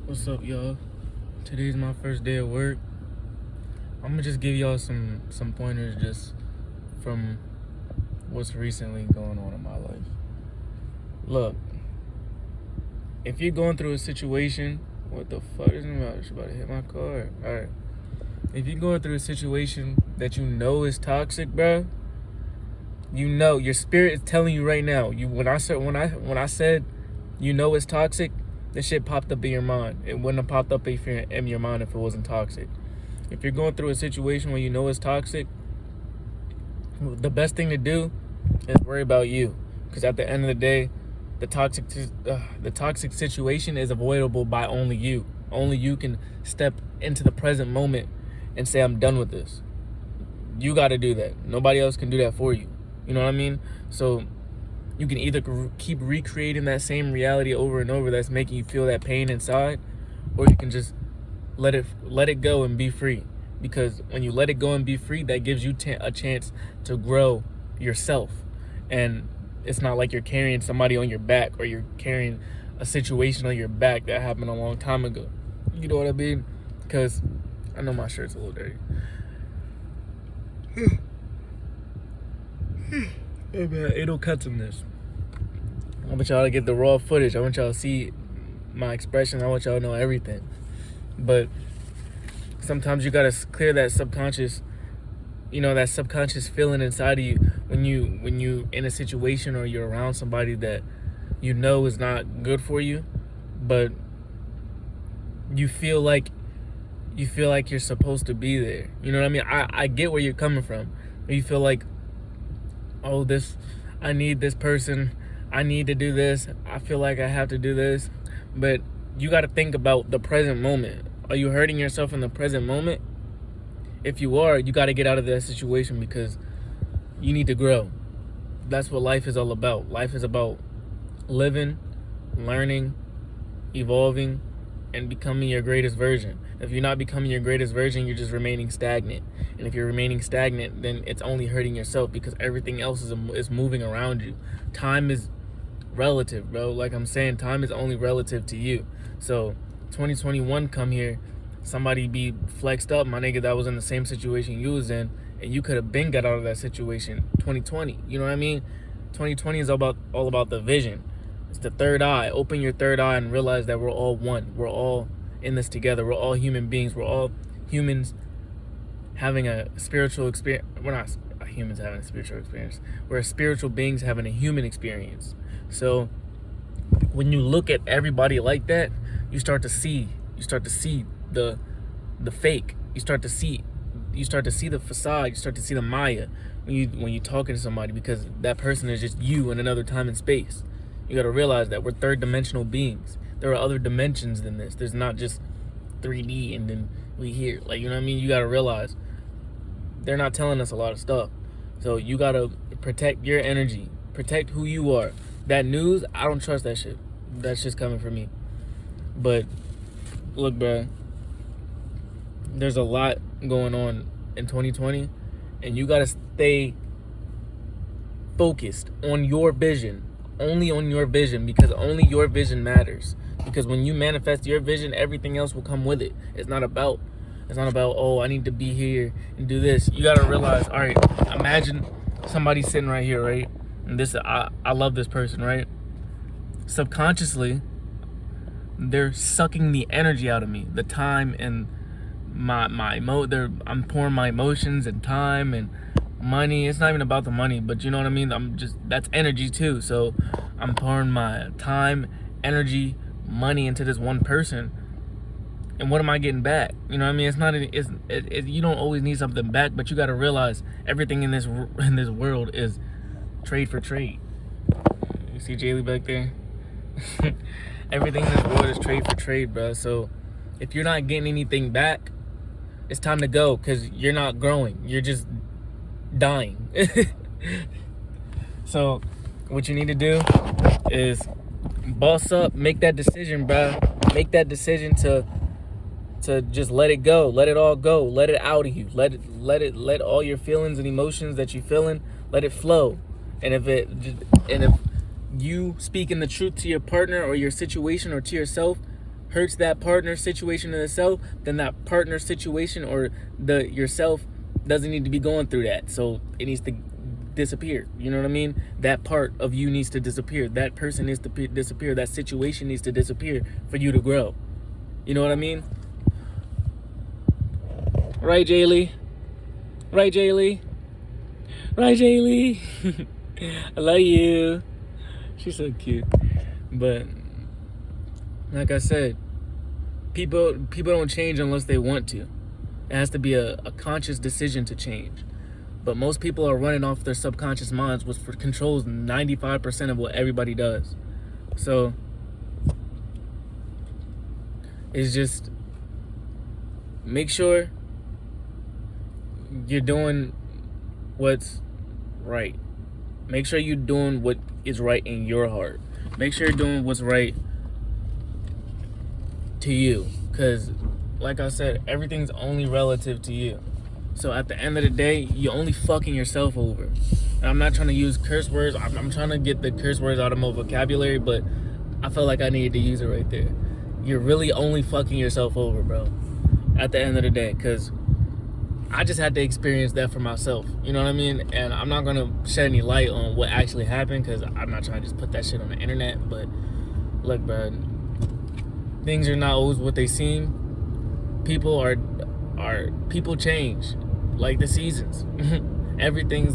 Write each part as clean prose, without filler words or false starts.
What's up, y'all? Today's my first day of work. I'm gonna just give y'all some pointers just from what's recently going on in my life. Look, if you're going through a situation, what the fuck is it about? It's about to hit my car. Alright. If you're going through a situation that you know is toxic, bro, you know your spirit is telling you right now. When I said you know it's toxic, this shit popped up in your mind. It wouldn't have popped up in your mind if it wasn't toxic. If you're going through a situation where you know it's toxic, the best thing to do is worry about you. Because at the end of the day, the toxic situation is avoidable by only you. Only you can step into the present moment and say, I'm done with this. You got to do that. Nobody else can do that for you. You know what I mean? So you can either keep recreating that same reality over and over that's making you feel that pain inside, or you can just let it go and be free. Because when you let it go and be free, that gives you a chance to grow yourself. And it's not like you're carrying somebody on your back, or you're carrying a situation on your back that happened a long time ago. You know what I mean? Because I know my shirt's a little dirty. Ain't no cuts in this. I want y'all to get the raw footage. I want y'all to see my expression. I want y'all to know everything. But sometimes you gotta clear that subconscious, that subconscious feeling inside of you when you in a situation or you're around somebody that you know is not good for you, but you feel like you're supposed to be there. You know what I mean? I get where you're coming from. You feel like, oh, I need this person, I need to do this, I feel like I have to do this. But you got to think about the present moment. Are you hurting yourself in the present moment? If you are, you got to get out of that situation, because you need to grow. That's what life is all about. Life is about living, learning, evolving, and becoming your greatest version. If you're not becoming your greatest version, you're just remaining stagnant. And if you're remaining stagnant, then it's only hurting yourself, because everything else is moving around you. Time is relative, bro. Like I'm saying, time is only relative to you. So 2021 come here, somebody be flexed up, my nigga, that was in the same situation you was in, and you could have been got out of that situation 2020. You know what I mean? 2020 is all about the vision. It's the third eye. Open your third eye and realize that we're all one. We're all in this together. We're all human beings. We're all humans having a spiritual experience. We're not humans having a spiritual experience. We're spiritual beings having a human experience. So when you look at everybody like that, you start to see the fake. You start to see the facade. You start to see the Maya when you talking to somebody, because that person is just you in another time and space. You got to realize that we're third dimensional beings. There are other dimensions than this. There's not just 3D and then we here. Like, you know what I mean? You got to realize they're not telling us a lot of stuff. So you got to protect your energy. Protect who you are. That news, I don't trust that shit. That's just coming from me. But look, bro, there's a lot going on in 2020, and you got to stay focused on your vision. Only on your vision, because only your vision matters. Because when you manifest your vision, everything else will come with it. It's not about, oh, I need to be here and do this. You gotta realize, all right, imagine somebody sitting right here, right? And I love this person, right? Subconsciously, they're sucking the energy out of me, the time and I'm pouring my emotions and time and money. It's not even about the money, but you know what I mean? That's energy too. So I'm pouring my time, energy, money into this one person, and what am I getting back? You know what I mean? You don't always need something back, but you got to realize everything in this world is trade for trade. You see Jaylee back there? Everything in this world is trade for trade, bro. So if you're not getting anything back, it's time to go, because you're not growing. You're just dying. So what you need to do is boss up, make that decision, bro. Make that decision to just let it go, let it all go, let it out of you, let all your feelings and emotions that you're feeling, let it flow. And if you speaking the truth to your partner or your situation or to yourself hurts that partner situation in itself, then that partner situation or yourself doesn't need to be going through that. So it needs to disappear. You know what I mean? That part of you needs to disappear. That person needs to disappear. That situation needs to disappear for you to grow. You know what I mean? Right, Jaylee? Right, Jaylee? Right, Jaylee? I love you. She's so cute. But like I said, people don't change unless they want to. It has to be a conscious decision to change. But most people are running off their subconscious minds, which controls 95% of what everybody does. So it's just make sure you're doing what's right. Make sure you're doing what is right in your heart. Make sure you're doing what's right to you. Because, like I said, everything's only relative to you. So at the end of the day, you're only fucking yourself over. And I'm not trying to use curse words. I'm trying to get the curse words out of my vocabulary, but I felt like I needed to use it right there. You're really only fucking yourself over, bro. At the end of the day. Because I just had to experience that for myself. You know what I mean? And I'm not going to shed any light on what actually happened because I'm not trying to just put that shit on the internet. But look, bro, things are not always what they seem. People change like the seasons. Everything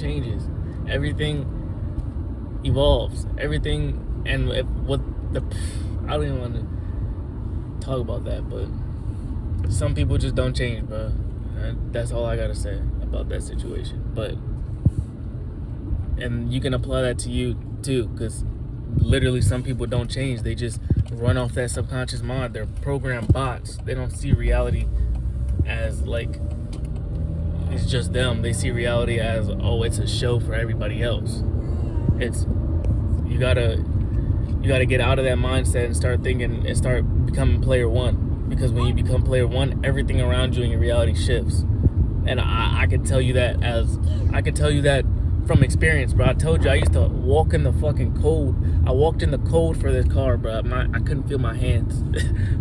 changes. Everything evolves. Everything, and I don't even want to talk about that, but some people just don't change, bro. And that's all I gotta say about that situation. And you can apply that to you too, because literally some people don't change. They just run off that subconscious mind. They're programmed bots. They don't see reality as like it's just them. They see reality as, oh, it's a show for everybody else. It's you gotta get out of that mindset and start thinking and start becoming player one. Because when you become player one, everything around you in your reality shifts. And I can tell you that from experience, bro. I told you I used to walk in the fucking cold. I walked in the cold for this car, bro. I couldn't feel my hands.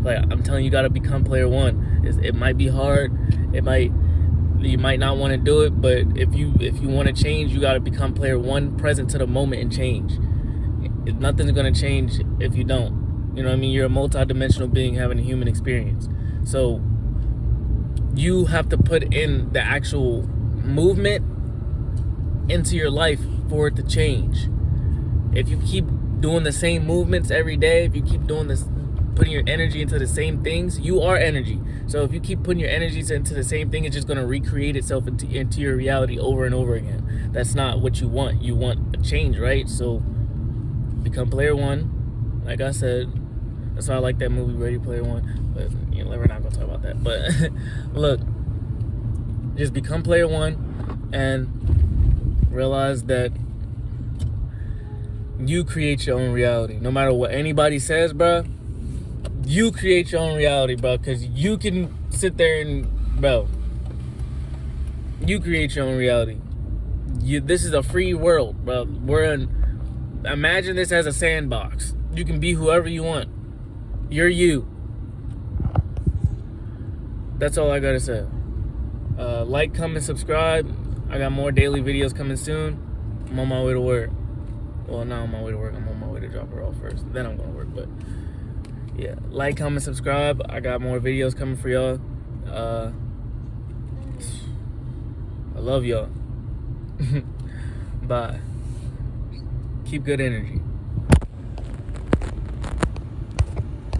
Like, I'm telling you, you gotta become player one. It might be hard. You might not want to do it, but if you want to change, you gotta become player one, present to the moment, and change. Nothing's gonna change if you don't. You know what I mean? You're a multi-dimensional being having a human experience. So you have to put in the actual movement into your life for it to change. If you keep doing the same movements every day, if you keep doing this, putting your energy into the same things, you are energy. So if you keep putting your energies into the same thing, it's just going to recreate itself into your reality over and over again. That's not what you want. You want a change, right? So become player one. Like I said, that's why I like that movie, Ready Player One. But we're not gonna talk about that. But look, just become player one and realize that you create your own reality. No matter what anybody says, bro, you create your own reality, bro. Because you can sit there and, bro, you create your own reality. This is a free world, bro. Imagine this as a sandbox. You can be whoever you want. You're you. That's all I gotta say. Like, comment, subscribe. I got more daily videos coming soon. I'm on my way to work. Well, not on my way to work. I'm on my way to drop her off first. Then I'm gonna work. But yeah, like, comment, subscribe. I got more videos coming for y'all. I love y'all. Bye. Keep good energy.